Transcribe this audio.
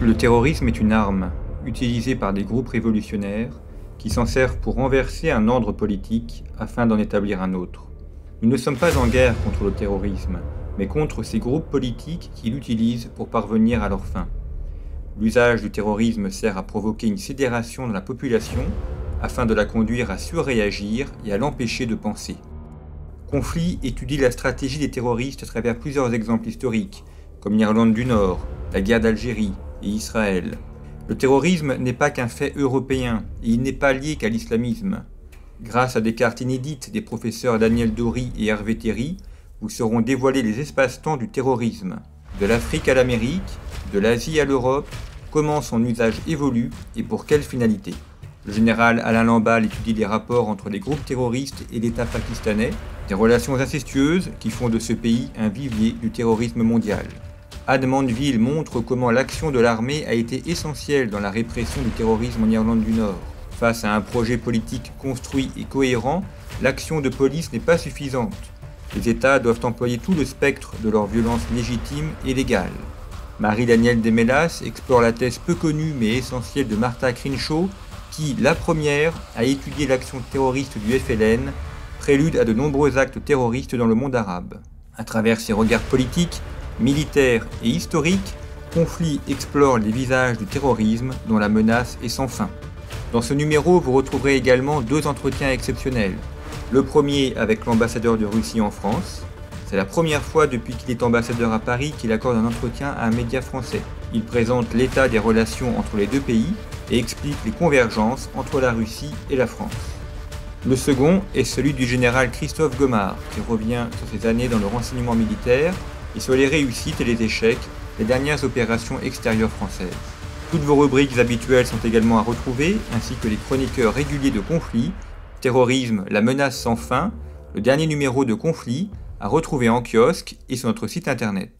Le terrorisme est une arme utilisée par des groupes révolutionnaires qui s'en servent pour renverser un ordre politique afin d'en établir un autre. Nous ne sommes pas en guerre contre le terrorisme, mais contre ces groupes politiques qui l'utilisent pour parvenir à leurs fins. L'usage du terrorisme sert à provoquer une sidération dans la population afin de la conduire à surréagir et à l'empêcher de penser. Conflit étudie la stratégie des terroristes à travers plusieurs exemples historiques, comme l'Irlande du Nord, la guerre d'Algérie et Israël. Le terrorisme n'est pas qu'un fait européen et il n'est pas lié qu'à l'islamisme. Grâce à des cartes inédites des professeurs Daniel Dory et Hervé Théry, vous seront dévoilés les espaces-temps du terrorisme. De l'Afrique à l'Amérique, de l'Asie à l'Europe, comment son usage évolue et pour quelle finalité. Le général Alain Lamballe étudie les rapports entre les groupes terroristes et l'État pakistanais, des relations incestueuses qui font de ce pays un vivier du terrorisme mondial. Anne Mandeville montre comment l'action de l'armée a été essentielle dans la répression du terrorisme en Irlande du Nord. Face à un projet politique construit et cohérent, l'action de police n'est pas suffisante. Les États doivent employer tout le spectre de leur violence légitime et légale. Marie-Danielle Desmélas explore la thèse peu connue mais essentielle de Martha Crenshaw, qui, la première, a étudié l'action terroriste du FLN, prélude à de nombreux actes terroristes dans le monde arabe. À travers ses regards politiques, militaires et historiques, Conflit explore les visages du terrorisme dont la menace est sans fin. Dans ce numéro, vous retrouverez également deux entretiens exceptionnels. Le premier avec l'ambassadeur de Russie en France. C'est la première fois depuis qu'il est ambassadeur à Paris qu'il accorde un entretien à un média français. Il présente l'état des relations entre les deux pays et explique les convergences entre la Russie et la France. Le second est celui du général Christophe Gomard, qui revient sur ses années dans le renseignement militaire et sur les réussites et les échecs des dernières opérations extérieures françaises. Toutes vos rubriques habituelles sont également à retrouver, ainsi que les chroniqueurs réguliers de Conflit, Terrorisme, la menace sans fin, le dernier numéro de Conflit, à retrouver en kiosque et sur notre site internet.